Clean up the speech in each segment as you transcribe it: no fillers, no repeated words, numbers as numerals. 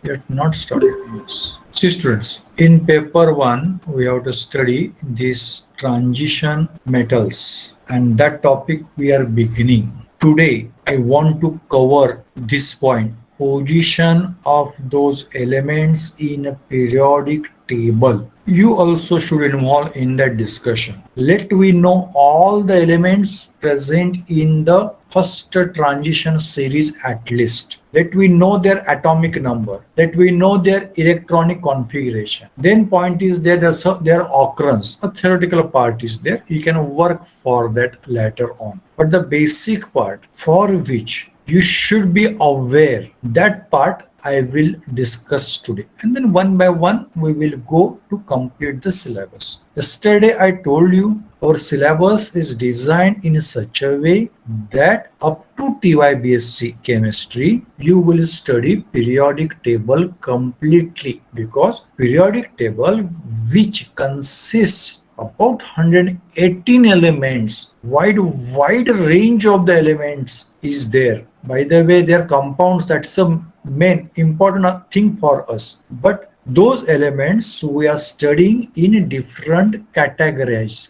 Yet not started. Yes. See students, in paper 1, we have to study these transition metals, and that topic we are beginning. Today, I want to cover this point, position of those elements in a periodic table. You also should involve in that discussion. Let we know all the elements present in the first transition series at least. Let we know their atomic number. Let we know their electronic configuration. Then point is there, their occurrence. A theoretical part is there. You can work for that later on. But the basic part for which you should be aware, that part I will discuss today, and then one by one we will go to complete the syllabus. Yesterday I told you our syllabus is designed in such a way that up to T.Y.B.Sc chemistry you will study periodic table completely, because periodic table, which consists about 118 elements, wide range of the elements is there. By the way, they are compounds. That's a main important thing for us. But those elements we are studying in different categories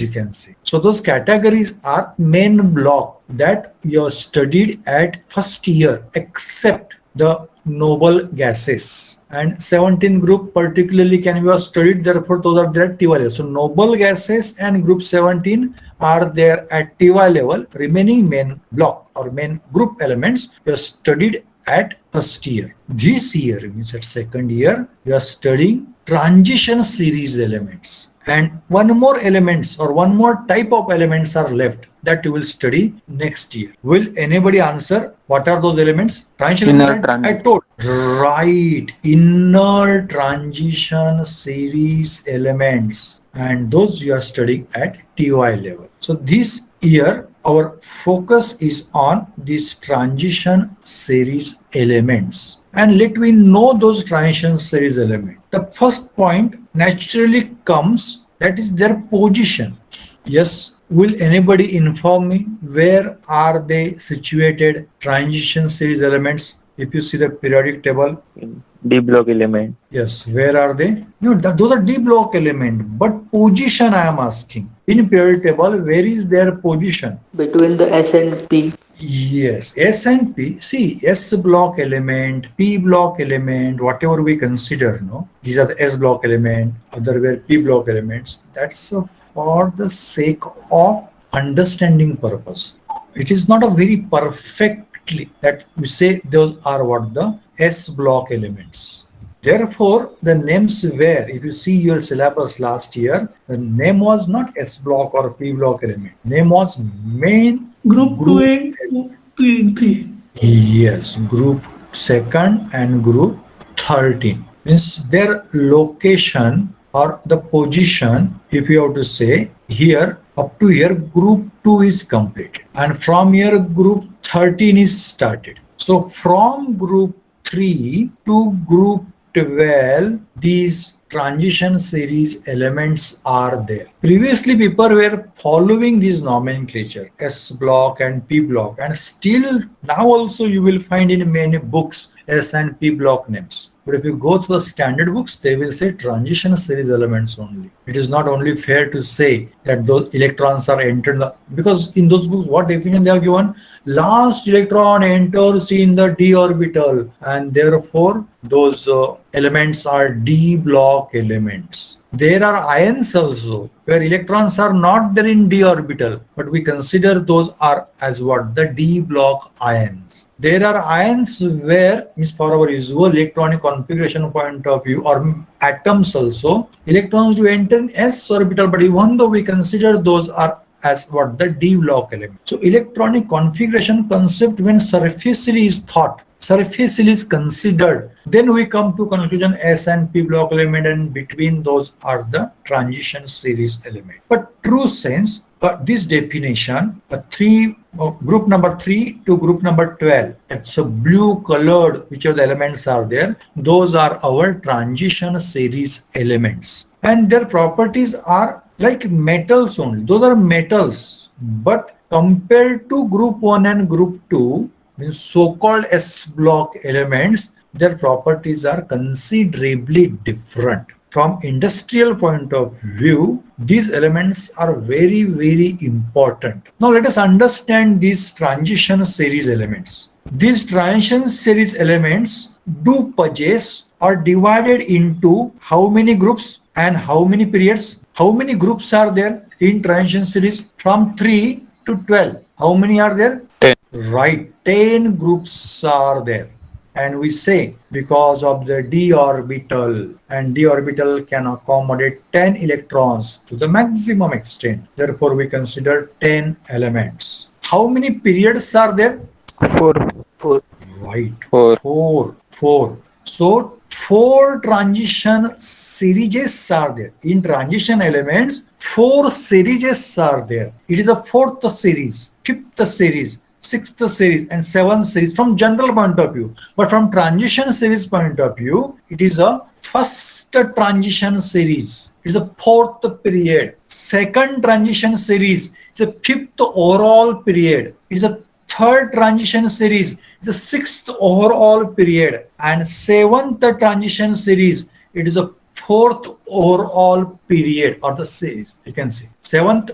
you can say. So those categories are main block that you are studied at first year, except the noble gases, and 17 group particularly can be studied, therefore those are there at TY level. So noble gases and group 17 are there at TY level. Remaining main block or main group elements you are studied at first year. This year means at second year you are studying transition series elements, and one more elements or one more type of elements are left that you will study next year. Will anybody answer what are those elements? Transition Inner elements I transition. told. Right, inner transition series elements, and those you are studying at TY level. So this year our focus is on these transition series elements, and let we know those transition series elements. The first point naturally comes, that is their position. Yes, will anybody inform me where are they situated, transition series elements? If you see the periodic table, D block element. yes, where are they? No, those are D block element, but position I am asking. In periodic table, where is their position? between the S and P. Yes, S and P. See, S block element, P block element, whatever we consider, no, these are the S block element, other were P block elements. That's for the sake of understanding purpose. It is not a very perfectly that we say those are what the S block elements. Therefore, the names were, if you see your syllabus last year, the name was not S block or P block element. Name was main Group 2 group. and 3. Yes, group second and group 13. Means their location or the position, if you have to say, here up to here group 2 is completed, and from here group 13 is started. So from group 3 to group 12, these transition series elements are there. Previously, people were following this nomenclature, S block and P block, and still now also you will find in many books S and P block names. But if you go to the standard books, they will say transition series elements only. It is not only fair to say that those electrons are entered, because in those books, what definition they are given? Last electron enters in the d orbital, and therefore those elements are d block elements. There are ions also where electrons are not there in d orbital, but we consider those are as what? The d block ions. There are ions where, means for our usual electronic configuration point of view, or atoms also, electrons do enter in s orbital, but even though we consider those are as what? The d block element. So electronic configuration concept, when surfacely is thought, surfacely is considered, then we come to conclusion S and P block element, and between those are the transition series element. But true sense, this definition, group number 3 to group number 12, it's a blue colored, which of the elements are there, those are our transition series elements, and their properties are like metals only. Those are metals, but compared to group 1 and group 2, means so-called S block elements, their properties are considerably different. From industrial point of view, these elements are very, very important. Now let us understand these transition series elements. These transition series elements do possess are divided into how many groups and how many periods? How many groups are there in transition series? From 3 to 12. How many are there? 10. Right, 10 groups are there. And we say because of the d orbital, and d orbital can accommodate 10 electrons to the maximum extent. Therefore, we consider 10 elements. How many periods are there? 4. 4. Right, 4. four. So four transition series are there. In transition elements, four series are there. It is a fourth series, fifth series, sixth series, and seventh series from general point of view. But from transition series point of view, it is a first transition series. It is a fourth period. Second transition series is a fifth overall period. It is a third transition series is a sixth overall period, and seventh transition series it is a fourth overall period or the series. You can say seventh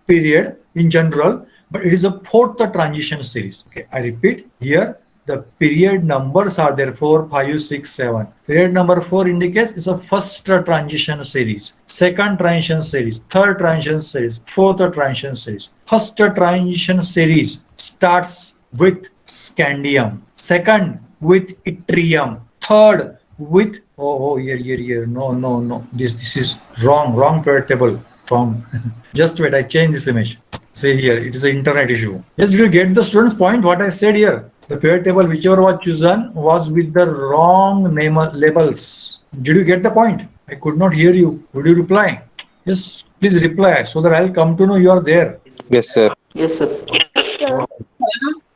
period in general, but it is a fourth transition series. Okay, I repeat here. The period numbers are there 4, 5, 6, 7. Period number 4 indicates is a first transition series, second transition series, third transition series, fourth transition series. First transition series starts with scandium, second with yttrium, third with here. No. This is wrong period table. Wrong. Just wait, I change this image. Say here, it is an internet issue. Yes, did you get the students' point? What I said here? The period table, whichever was chosen, was with the wrong name labels. Did you get the point? I could not hear you. Would you reply? Yes, please reply so that I'll come to know you are there. Yes, sir. Yes, sir.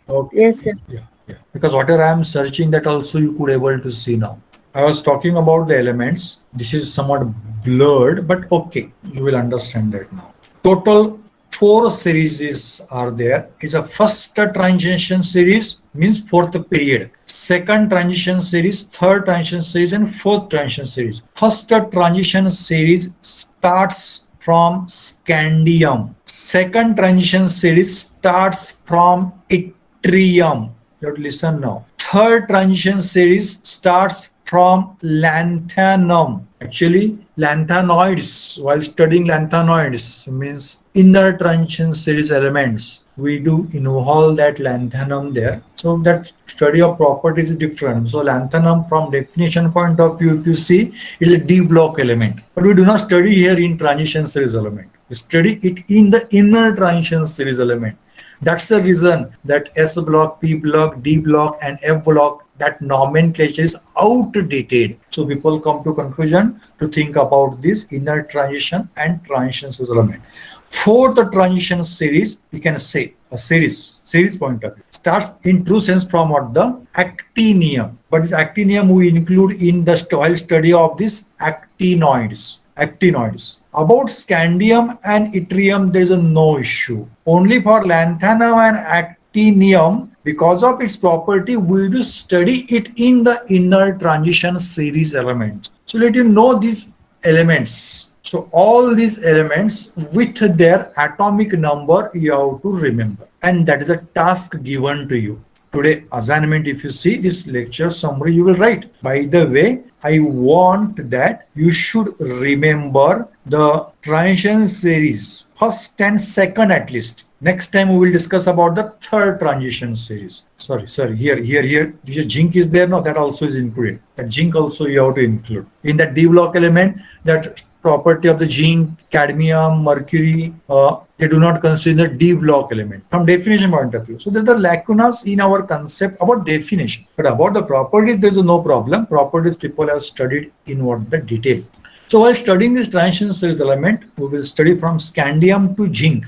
Okay. Yes, sir. Yeah. Because whatever I am searching, that also you could able to see now. I was talking about the elements. This is somewhat blurred, but okay, you will understand that now. Total four series are there. It's a first transition series, means fourth period. Second transition series, third transition series, and fourth transition series. First transition series starts from scandium. Second transition series starts from yttrium. You have to listen now. Third transition series starts from lanthanum. Actually, lanthanoids, while studying lanthanoids, means inner transition series elements, we do involve that lanthanum there. So that study of properties is different. So lanthanum from definition point of view, if you see, it is a D block element. But we do not study here in transition series element. We study it in the inner transition series element. That's the reason that S block, P block, D block, and F block, that nomenclature is outdated. So people come to conclusion to think about this inner transition and transition series element. Fourth transition series, we can say a series point of view, starts in true sense from what the actinium. But this actinium we include in the study of this actinoids. About scandium and yttrium, there is no issue. Only for lanthanum and actinium, because of its property, we do study it in the inner transition series elements. So let you know these elements. So all these elements with their atomic number you have to remember, and that is a task given to you. Today assignment, if you see this lecture summary, you will write. By the way, I want that you should remember the transition series, first and second at least. Next time we will discuss about the third transition series. Sorry. Here. This zinc is there now. That also is included. That zinc also you have to include in that D block element. That property of the zinc, cadmium, mercury, they do not consider D block element from definition point of view. So there are lacunas in our concept about definition, but about the properties there is no problem. Properties people have studied in what the detail. So while studying this transition series element, we will study from scandium to zinc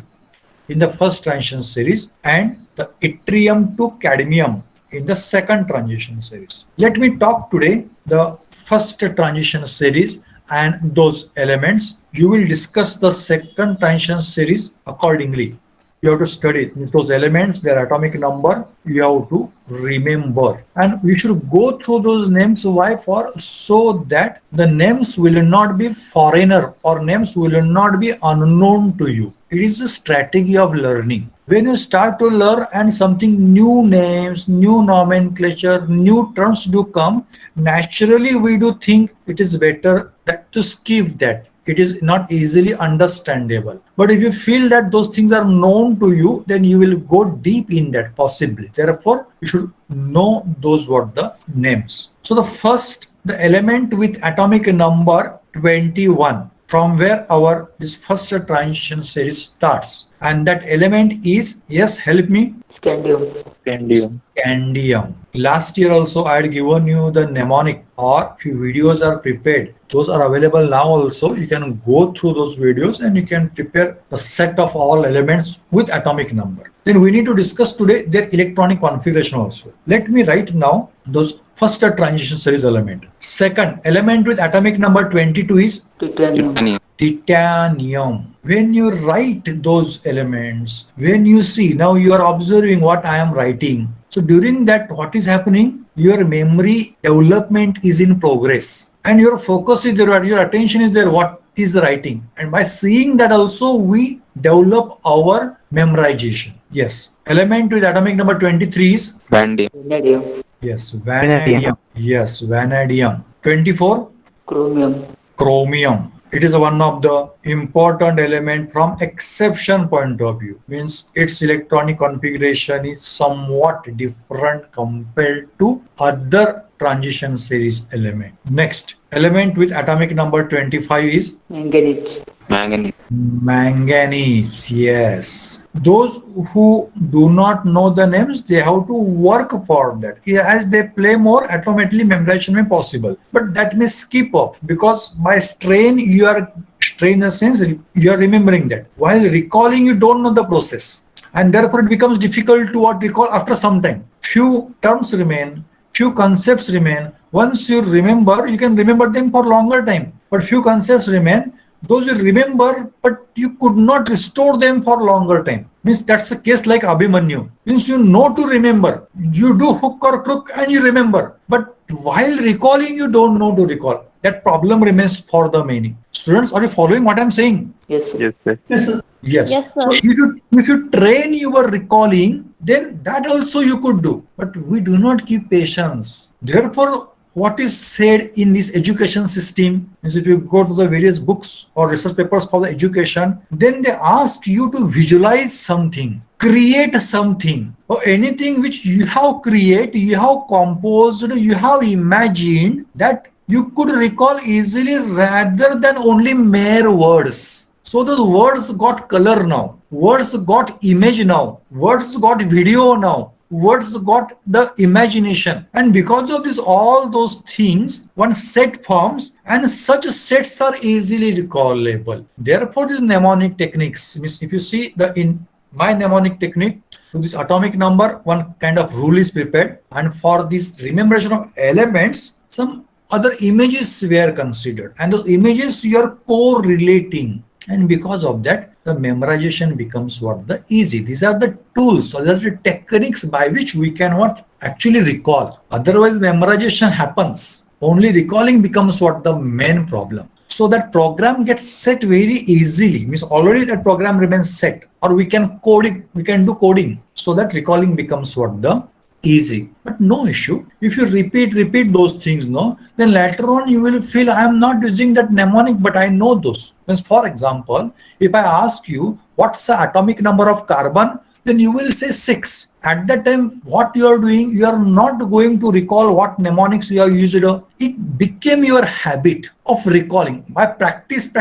in the first transition series and the yttrium to cadmium in the second transition series. Let me talk today the first transition series and those elements. You will discuss the second transition series accordingly. you have to study it. Those elements, their atomic number, you have to remember. And we should go through those names. Why? For so that the names will not be foreigner or names will not be unknown to you. It is a strategy of learning. When you start to learn and something new names, new nomenclature, new terms do come, naturally we do think it is better that to skip that. It is not easily understandable. But if you feel that those things are known to you, then you will go deep in that possibly. Therefore, you should know those what the names. So the first, the element with atomic number 21, from where our this first transition series starts, and that element is, yes, help me, Scandium. Scandium. scandium. Last year also I had given you the mnemonic, or few videos are prepared. Those are available now also. You can go through those videos and you can prepare a set of all elements with atomic number. Then we need to discuss today their electronic configuration also. Let me write now those first transition series element. Second element with atomic number 22 is Titanium. Titanium. titanium. When you write those elements, when you see, now you are observing what I am writing. So during that, what is happening? Your memory development is in progress, and your focus is there, your attention is there, what is the writing. And by seeing that also, we develop our memorization. Yes. Element with atomic number 23 is, Vanadium. Vanadium. yes, vanadium. Yes, vanadium. 24, Chromium. chromium. It is one of the important element from exception point of view. Means its electronic configuration is somewhat different compared to other transition series element. Next element with atomic number 25 is Manganese. Manganese. manganese. Yes. Those who do not know the names, they have to work for that. As they play more, automatically memorization may possible. But that may skip up, because by strain, you are strain in a sense, you are remembering that. While recalling, you don't know the process. And therefore it becomes difficult to what recall after some time. Few terms remain, few concepts remain. Once you remember, you can remember them for longer time. But few concepts remain. Those you remember, but you could not restore them for longer time. Means that's a case like Abhimanyu. Means you know to remember. You do hook or crook and you remember. But while recalling, you don't know to recall. That problem remains for the many. Students, are you following what I'm saying? Yes, sir. Yes, sir. Yes, sir. Yes. Yes, sir. So if you train your recalling, then that also you could do. But we do not keep patience. Therefore, what is said in this education system is, if you go to the various books or research papers for the education, then they ask you to visualize something, create something, or anything which you have created, you have composed, you have imagined, that you could recall easily rather than only mere words. So the words got color now, words got image now, words got video now, words got the imagination. And because of this, all those things, one set forms, and such sets are easily recallable. Therefore, these mnemonic techniques, means if you see the in my mnemonic technique, to this atomic number, one kind of rule is prepared, and for this rememberation of elements, some other images were considered, and those images you are correlating. And because of that, the memorization becomes what the easy. These are the tools, or the techniques by which we can what actually recall. Otherwise, memorization happens. Only recalling becomes what the main problem. So that program gets set very easily. Means already that program remains set, or we can code it. We can do coding, so that recalling becomes what the easy. But no issue. If you repeat those things, no, then later on you will feel I am not using that mnemonic, but I know those. Means, for example, if I ask you what's the atomic number of carbon, then you will say 6. At that time, what you are doing, you are not going to recall what mnemonics you have used. It became your habit of recalling. By practice,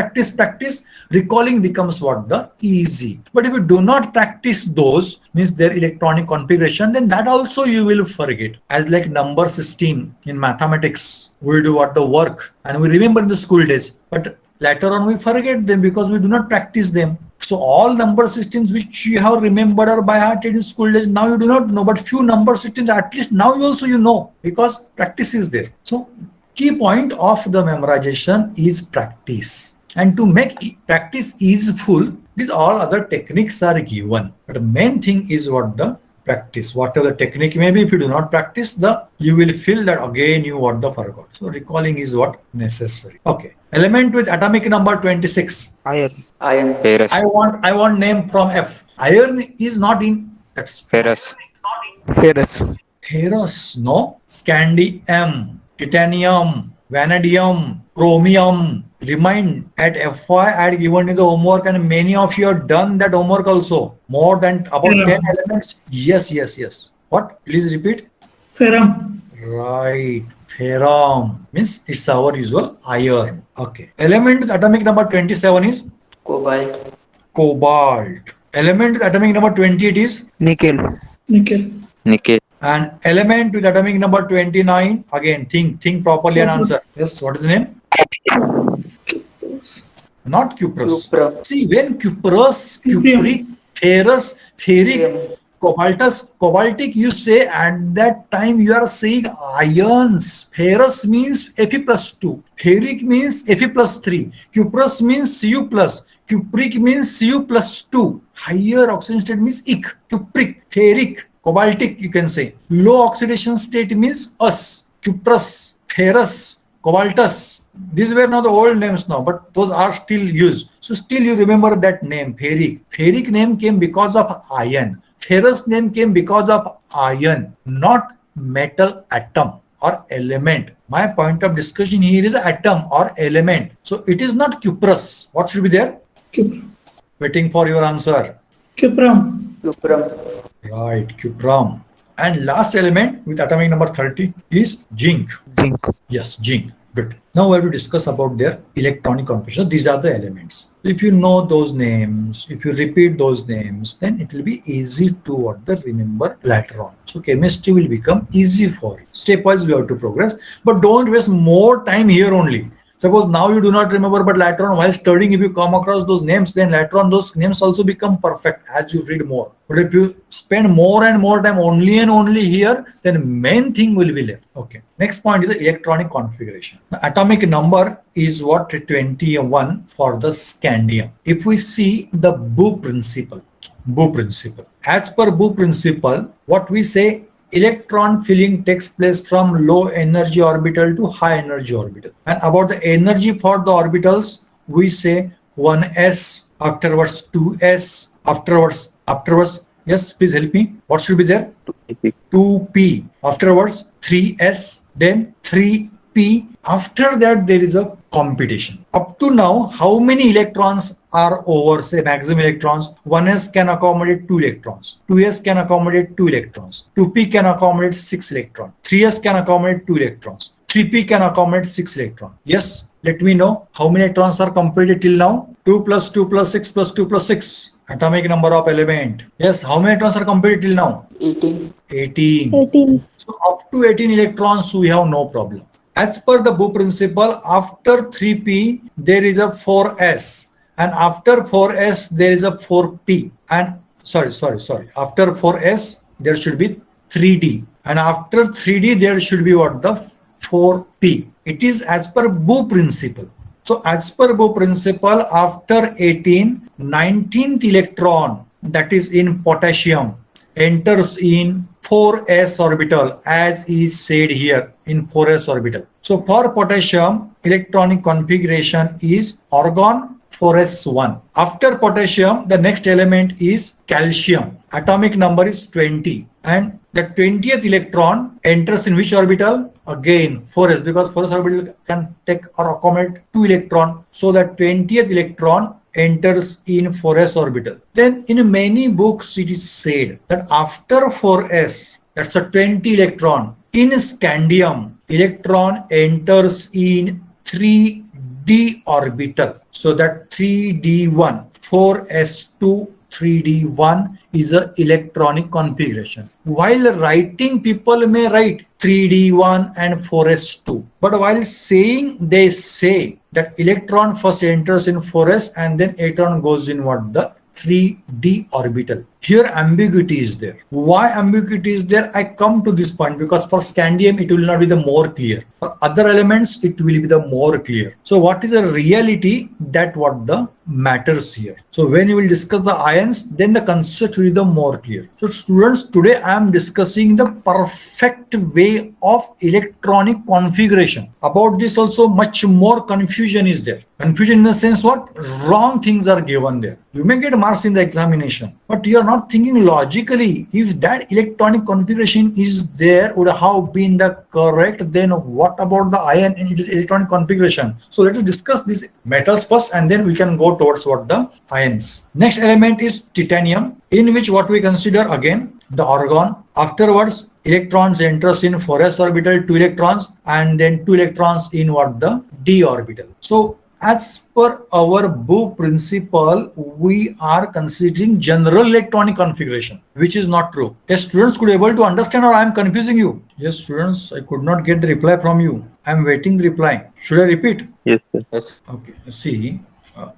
recalling becomes what the easy. But if you do not practice those, means their electronic configuration, then that also you will forget. As like number system in mathematics, we do what the work and we remember in the school days, but later on we forget them because we do not practice them. So all number systems which you have remembered or by heart in school days, now you do not know, but few number systems at least now you also know, because practice is there. So key point of the memorization is practice. And to make practice easeful, These all other techniques are given, but the main thing is what the practice. Whatever the technique may be, if you do not practice, you will feel that again you what the forgot. So recalling is what necessary. Okay. Element with atomic number 26. Iron. Iron. Ferrous. I want name from F. Iron is not in. That's Ferrous. Ferrous. ferrous, no? Scandium, titanium, vanadium, chromium. Remind at FY I had given you the homework, and many of you have done that homework also. More than about 10 Ferrum. elements. Yes. What? Please repeat. Ferrum. Right. Ferrum means it's our usual iron. Okay. Element with atomic number 27 is Cobalt. cobalt. Element with atomic number 28 is, Nickel. Nickel. Nickel. and element with atomic number 29. Again, think properly and answer. Yes, what is the name? Not cuprous. Cuprum. See, when cuprous, Cuprium. cupric, ferrous, ferric, Cuprium. cobaltus, cobaltic, you say at that time you are saying ions. Ferrous means Fe plus 2. Ferric means Fe plus 3. Cuprous means Cu plus. Cupric means Cu plus 2. Higher oxidation state means ic. Cupric, ferric, cobaltic, you can say. Low oxidation state means us. Cuprous, ferrous, cobaltus. These were now the old names now, but those are still used. So still you remember that name, ferric. Ferric name came because of iron. Ferrous name came because of iron, not metal atom or element. My point of discussion here is atom or element. So it is not cuprous. What should be there? Cuprum. Waiting for your answer. Cuprum. Cuprum. Right, cuprum. And last element with atomic number 30 is zinc. Zinc. Yes, zinc. Good. Now we have to discuss about their electronic configuration. These are the elements. If you know those names, if you repeat those names, then it will be easy to remember later on. So chemistry will become easy for you. Stepwise we have to progress, but don't waste more time here only. Suppose now you do not remember, but later on while studying, if you come across those names, then later on those names also become perfect as you read more. But if you spend more and more time only and only here, then main thing will be left. Okay. Next point is the electronic configuration. The atomic number is what? 21 for the scandium. If we see the Boole principle, as per Boole principle, what we say, electron filling takes place from low energy orbital to high energy orbital. And about the energy for the orbitals, we say 1s, afterwards 2s, afterwards, yes, please help me. What should be there? 2p, afterwards 3s, then 3p. After that, there is a competition. Up to now, how many electrons are over, say maximum electrons? 1s can accommodate 2 electrons, 2s can accommodate 2 electrons, 2p can accommodate 6 electrons, 3s can accommodate 2 electrons, 3p can accommodate 6 electrons. Yes, let me know how many electrons are completed till now. 2 plus 2 plus 6 plus 2 plus 6. Atomic number of element. Yes, how many electrons are completed till now? 18. 18. So up to 18 electrons, we have no problem. As per the Boole principle, after 3p, there is a 4s. And after 4s, there is a 4p. And sorry. After 4s, there should be 3d. And after 3d, there should be what? The 4p. It is as per Boole principle. So as per Boole principle, after 18, 19th electron, that is in potassium, enters in 4s orbital, as is said here in 4s orbital. So for potassium, electronic configuration is argon 4s1. After potassium, the next element is calcium. Atomic number is 20. And the 20th electron enters in which orbital? Again 4s, because 4s orbital can take or accommodate 2 electrons. So the 20th electron enters in 4s orbital. Then in many books it is said that after 4s, that's a 20 electron, in scandium, electron enters in 3d orbital. So that 3d1, 4s2, 3d1 is a electronic configuration. While writing, people may write 3d1 and 4s2, but while saying, they say that electron first enters in 4s and then electron goes in what? The 3d orbital. Here ambiguity is there. Why ambiguity is there? I come to this point because for scandium it will not be the more clear. For other elements it will be the more clear. So what is the reality, that what the matters here. So when you will discuss the ions, then the concept will be the more clear. So students, today I am discussing the perfect way of electronic configuration. About this also much more confusion is there. Confusion in the sense what? Wrong things are given there. You may get marks in the examination, but you are not thinking logically. If that electronic configuration is there, would have been the correct, then what about the ion in electronic configuration? So let us discuss these metals first and then we can go towards what the ions. Next element is titanium, in which what we consider again the argon. Afterwards, electrons enters in 4s orbital, 2 electrons, and then 2 electrons in what the d orbital. So as per our Bohr principle, we are considering general electronic configuration, which is not true. Yes, students, could able to understand, or I am confusing you? Yes, students, I could not get the reply from you. I am waiting the reply. Should I repeat? Yes, sir. Yes. Okay, see,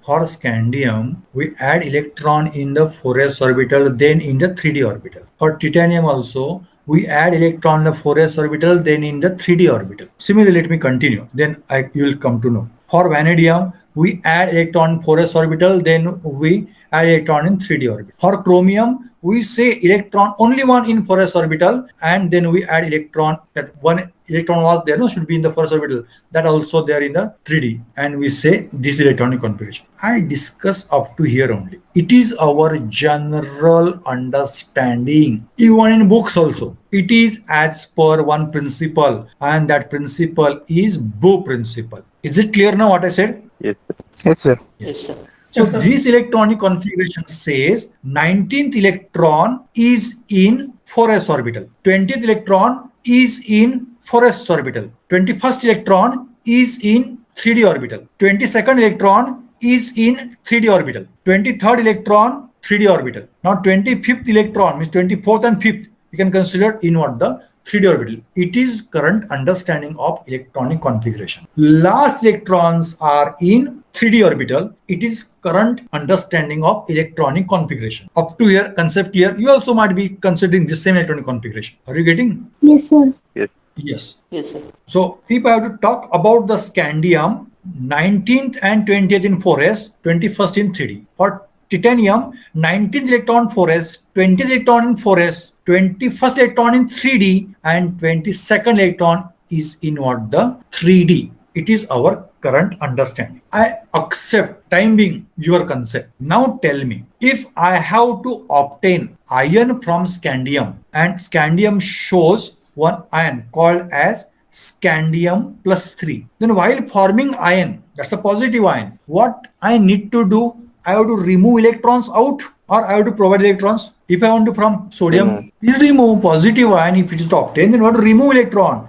for scandium, we add electron in the 4s orbital, then in the 3d orbital. For titanium also, we add electron in the 4s orbital, then in the 3d orbital. Similarly, let me continue, then you will come to know. For vanadium, we add electron in 4s orbital, then we add electron in 3d orbital. For chromium, we say electron only one in 4s orbital, and then we add electron, that one electron was there, no, should be in the 1st orbital, that also there in the 3d, and we say this electronic configuration. I discuss up to here only. It is our general understanding. Even in books also, it is as per one principle, and that principle is Bohr principle. Is it clear now what I said? Yes, sir. Yes, sir. Yes, sir. So Yes, sir. this electronic configuration says 19th electron is in 4s orbital, 20th electron is in 4s orbital, 21st electron is in 3d orbital, 22nd electron is in 3d orbital, 23rd electron 3d orbital. Now 25th electron means 24th and 5th we can consider in what the 3d orbital. It is current understanding of electronic configuration. Last electrons are in 3d orbital. It is current understanding of electronic configuration. Up to here, concept clear. You also might be considering the same electronic configuration. Are you getting? Yes, sir. Yes. Yes. Yes, sir. So if I have to talk about the scandium, 19th and 20th in 4s, 21st in 3d. For titanium, 19th electron 4s, 20th electron in 4s, 21st electron in 3d, and 22nd electron is in what the 3d. It is our current understanding. I accept time being your concept. Now tell me, if I have to obtain ion from scandium and scandium shows one ion called as scandium plus 3, then while forming ion, that's a positive ion, what I need to do? I have to remove electrons out, or I have to provide electrons. If I want to from sodium, remove positive ion. If it is to obtain, then we have to remove electron.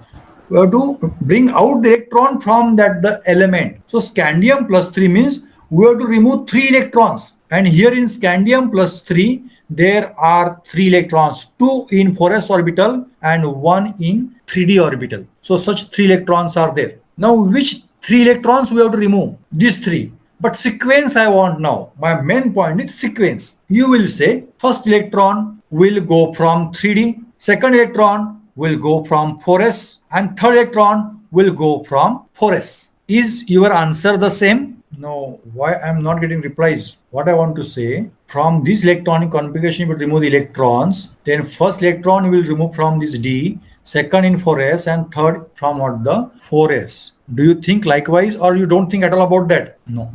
We have to bring out the electron from the element. So scandium plus 3 means we have to remove 3 electrons. And here in scandium plus 3, there are 3 electrons, 2 in 4s orbital and 1 in 3d orbital. So such 3 electrons are there. Now which 3 electrons we have to remove? These 3. But sequence I want now. My main point is sequence. You will say first electron will go from 3d, second electron will go from 4s, and third electron will go from 4s. Is your answer the same? No. Why I am not getting replies? What I want to say, from this electronic configuration you will remove the electrons, then first electron you will remove from this d, second in 4s, and third from what the 4s. Do you think likewise, or you don't think at all about that? No.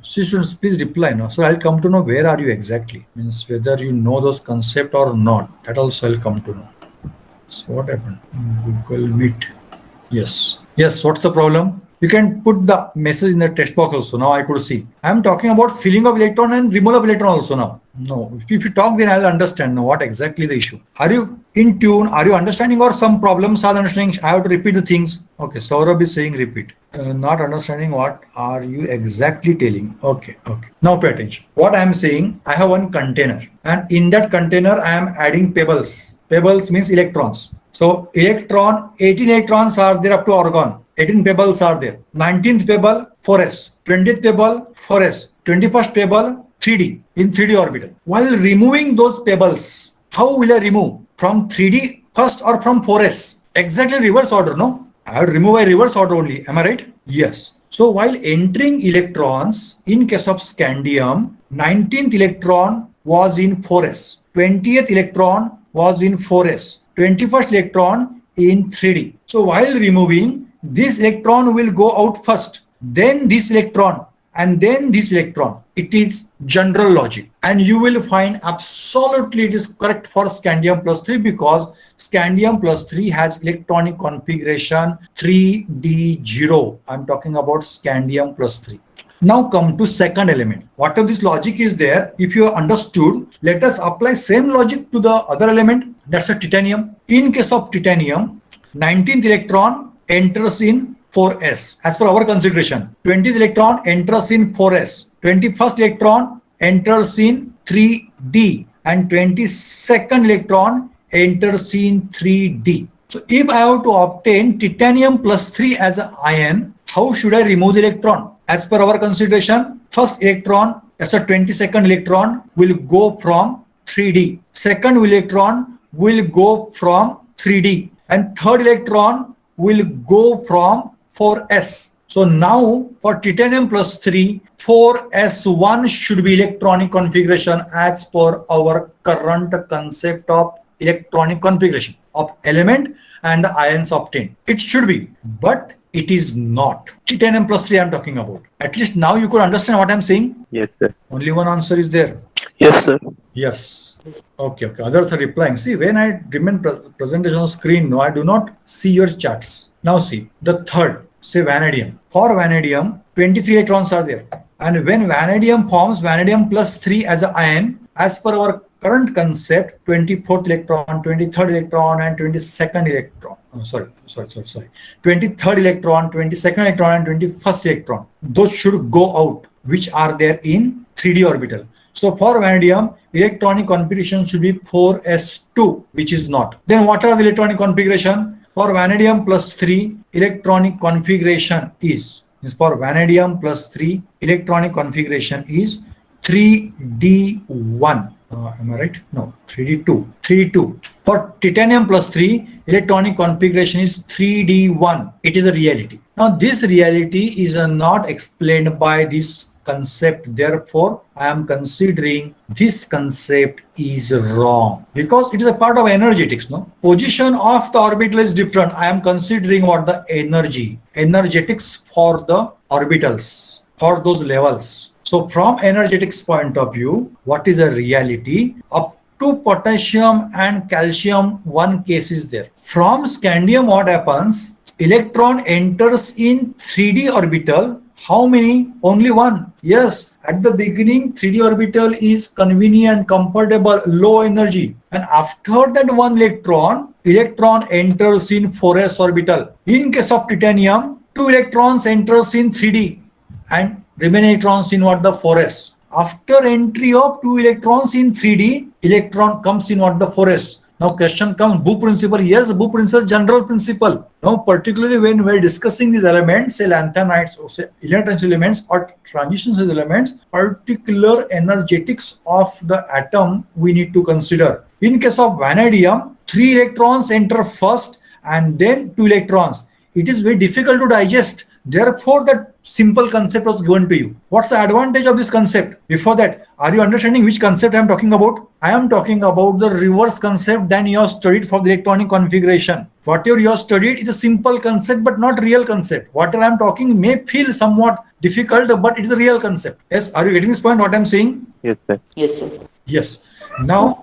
See, students, please reply. No. So I'll come to know where are you exactly. Means whether you know those concept or not. That also I'll come to know. So what happened? Google Meet. Yes. What's the problem? You can put the message in the text box also. Now I could see. I'm talking about filling of electron and removal of electron also now. No. If you talk, then I'll understand now what exactly the issue. Are you in tune? Are you understanding, or some problems are understanding? I have to repeat the things. Okay. Saurabh is saying repeat. Not understanding what are you exactly telling. Okay. Now pay attention. What I am saying, I have one container, and in that container I am adding pebbles. Pebbles means electrons. So 18 electrons are there up to argon. 18 pebbles are there. 19th pebble 4s, 20th pebble 4s, 21st pebble 3D, in 3D orbital. While removing those pebbles, how will I remove? From 3D first or from 4s? Exactly reverse order, no? I would remove by reverse order only. Am I right? Yes. So while entering electrons, in case of scandium, 19th electron was in 4s, 20th electron was in 4s, 21st electron in 3D. So while removing, this electron will go out first, then this electron, and then this electron. It is general logic, and you will find absolutely it is correct for scandium plus 3 because scandium plus 3 has electronic configuration 3d0. I'm talking about scandium plus 3. Now come to second element. Whatever this logic is there, if you understood, let us apply same logic to the other element. That's a titanium. In case of titanium, 19th electron enters in 4s as per our consideration. 20th electron enters in 4s. 21st electron enters in 3d and 22nd electron enters in 3d. So if I have to obtain titanium plus 3 as an ion, how should I remove the electron? As per our consideration, first electron, that's a 22nd electron, will go from 3d. Second electron will go from 3d. And third electron will go from 4s. So now for titanium plus 3, 4s1 should be electronic configuration as per our current concept of electronic configuration of element and the ions obtained. It should be, but it is not. Titanium plus 3 I'm talking about. At least now you could understand what I'm saying. Yes, sir. Only one answer is there. Yes, sir. Yes. Okay. Others are replying. See, when I remain presentation on screen, no, I do not see your charts. Now see, the third, say vanadium. For vanadium, 23 electrons are there. And when vanadium forms vanadium plus 3 as an ion, as per our current concept, 24th electron, 23rd electron, and 22nd electron. 23rd electron, 22nd electron, and 21st electron. Those should go out, which are there in 3D orbital. So for vanadium, electronic configuration should be 4s2, which is not. Then what are the electronic configuration? For vanadium plus 3, electronic configuration is for vanadium plus 3, electronic configuration is 3d1. Am I right? No, 3d2. 3d2. For titanium plus 3, electronic configuration is 3d1. It is a reality. Now this reality is not explained by this concept. Therefore, I am considering this concept is wrong because it is a part of energetics. No, position of the orbital is different. I am considering what the energetics for the orbitals, for those levels. So from energetics point of view, what is a reality? Up to potassium and calcium, one case is there. From scandium, what happens? Electron enters in 3D orbital. How many? Only one. Yes, at the beginning 3D orbital is convenient, comfortable, low energy, and after that one electron enters in 4s orbital. In case of titanium, 2 electrons enters in 3D and remaining electrons in what? The 4s. After entry of 2 electrons in 3D, electron comes in what? The 4s. Now question comes, Boole principle. Yes, Boole principle, general principle. Now particularly when we are discussing these elements, say lanthanides or say electron elements or transition elements, particular energetics of the atom we need to consider. In case of vanadium, 3 electrons enter first and then 2 electrons. It is very difficult to digest. Therefore, that simple concept was given to you. What's the advantage of this concept? Before that, are you understanding which concept I am talking about? I am talking about the reverse concept than you have studied for the electronic configuration. Whatever you have studied is a simple concept but not real concept. Whatever I am talking may feel somewhat difficult, but it is a real concept. Yes, are you getting this point, what I am saying? Yes, sir. Yes, sir. Yes. Now,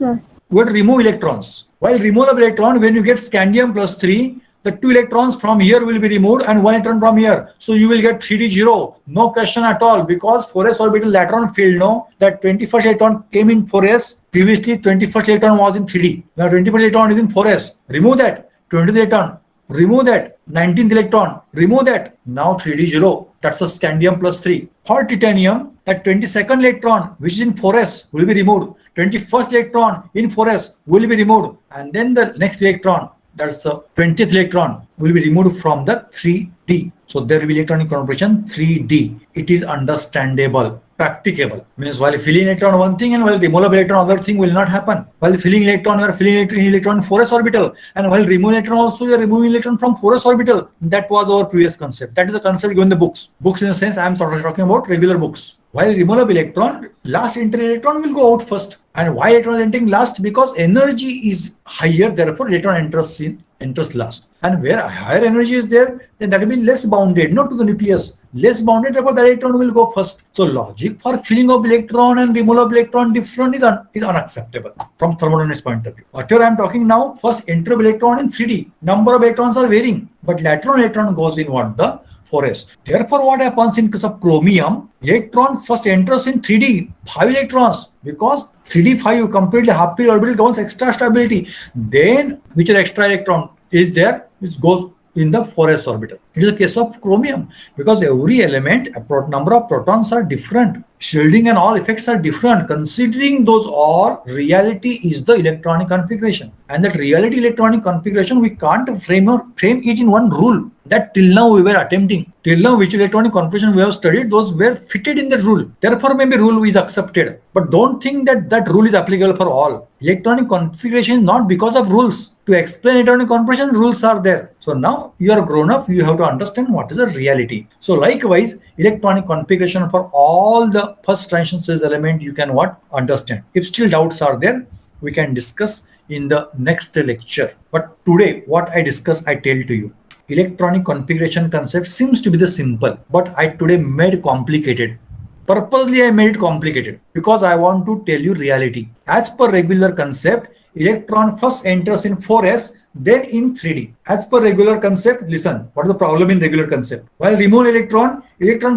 we will remove electrons. While removal of electron, when you get scandium plus 3, the 2 electrons from here will be removed and 1 electron from here. So you will get 3d0. No question at all because 4s orbital later on field know that 21st electron came in 4s. Previously 21st electron was in 3d. Now 21st electron is in 4s. Remove that. 20th electron. Remove that. 19th electron. Remove that. Now 3d0. That's a scandium plus 3. For titanium, that 22nd electron which is in 4s will be removed. 21st electron in 4s will be removed. And then the next electron, that's the 20th electron, will be removed from the 3D. So there will be electronic configuration 3D. It is understandable. practicable. Means while filling electron one thing and while removal of electron other thing will not happen. While filling electron, you are filling electron in 4s orbital, and while removing electron also you are removing electron from 4s orbital. That was our previous concept. That is the concept given in the books. Books in a sense, I am talking about regular books. While removal of electron, last entering electron will go out first. And why electron is entering last? Because energy is higher, therefore electron enters last. And where higher energy is there, then that will be less bounded, not to the nucleus. Less bounded, therefore the electron will go first. So logic for filling of electron and removal of electron different is unacceptable from thermodynamics point of view. Whatever I am talking now, first entry of electron in 3D. Number of electrons are varying, but lateral electron goes in what? The 4s. Therefore, what happens in case of chromium? Electron first enters in 3D, 5 electrons, because 3D 5 completely half-filled orbital goes extra stability. Then, which is extra electron is there, which goes in the 4s orbital. It is a case of chromium because every element, number of protons are different. Shielding and all effects are different. Considering those all, reality is the electronic configuration. And that reality electronic configuration, we can't frame it in one rule. That till now we were attempting. Till now, which electronic configuration we have studied, those were fitted in the rule. Therefore, maybe rule is accepted. But don't think that that rule is applicable for all. Electronic configuration is not because of rules. To explain electronic configuration, rules are there. So now you are grown up, you have to understand what is the reality. So likewise, electronic configuration for all the first transition series element you can understand. If still doubts are there, we can discuss in the next lecture. But today, what I discuss, I tell to you. Electronic configuration concept seems to be the simple, but I today made complicated. Purposely I made it complicated because I want to tell you reality. As per regular concept, electron first enters in 4s, then in 3D. As per regular concept, listen, what is the problem in regular concept? While remove electron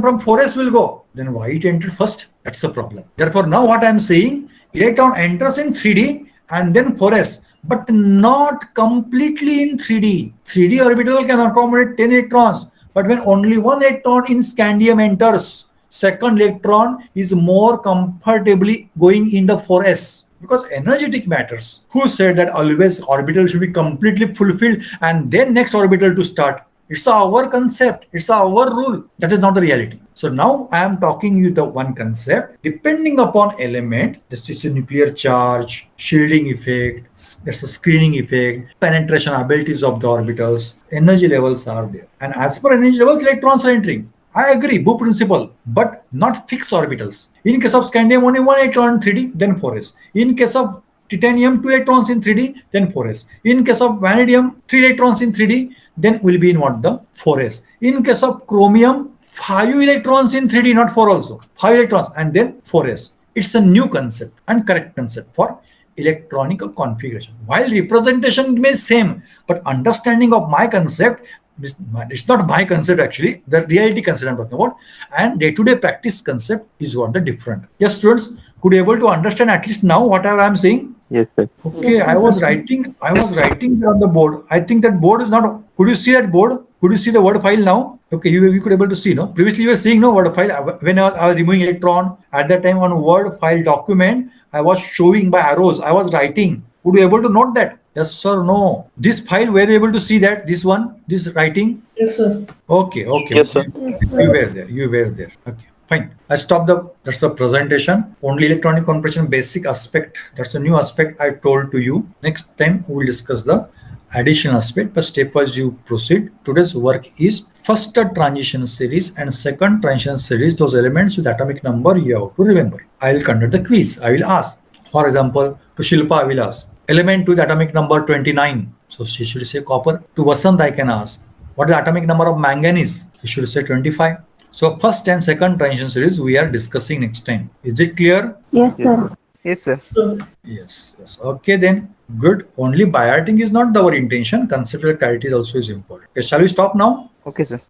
from 4s will go. Then why it entered first? That's the problem. Therefore, now what I am saying, electron enters in 3D and then 4s, but not completely in 3D. 3D orbital can accommodate 10 electrons, but when only one electron in scandium enters, second electron is more comfortably going in the 4s. Because energetic matters. Who said that always orbital should be completely fulfilled and then next orbital to start? It's our concept. It's our rule. That is not the reality. So now I am talking you the one concept. Depending upon element, this is a nuclear charge, shielding effect, there's a screening effect, penetration abilities of the orbitals, energy levels are there. And as per energy levels, electrons are entering. I agree, Bohr principle, but not fixed orbitals. In case of scandium, only one electron in 3D, then 4s. In case of titanium, 2 electrons in 3D, then 4s. In case of vanadium, 3 electrons in 3D, then will be in what? The 4s. In case of chromium, 5 electrons in 3D, not 4 also. 5 electrons and then 4s. It's a new concept and correct concept for electronic configuration. While representation may be same, but understanding of my concept, it's not my concept actually, the reality concept I'm talking about, and day-to-day practice concept is what the different. Yes, students, could you able to understand at least now whatever I'm saying? Yes, sir. Okay, I was writing here on the board. I think that board is not. Could you see that board? Could you see the word file now? Okay, you could able to see, no? Previously you were seeing no word file. When I was removing electron, at that time on word file document, I was showing by arrows. I was writing. Would you able to note that? Yes, sir. No. This file, were you able to see that? This one, this writing? Yes, sir. Okay. Yes, sir. You were there. Okay. Fine. I stopped that's the presentation. Only electronic configuration basic aspect. That's a new aspect I told to you. Next time we will discuss the additional aspect, but stepwise you proceed. Today's work is first transition series and second transition series. Those elements with atomic number you have to remember. I will conduct the quiz. I will ask. For example, to Shilpa I will ask. Element with atomic number 29. So she should say copper. To Vasant I can ask. What is the atomic number of manganese? He should say 25. So first and second transition series we are discussing next time. Is it clear? Yes, sir. Yes, sir. Sir. Yes. Okay then. Good. Only biarting is not our intention. Conceptual clarity also is important. Okay, shall we stop now? Okay, sir.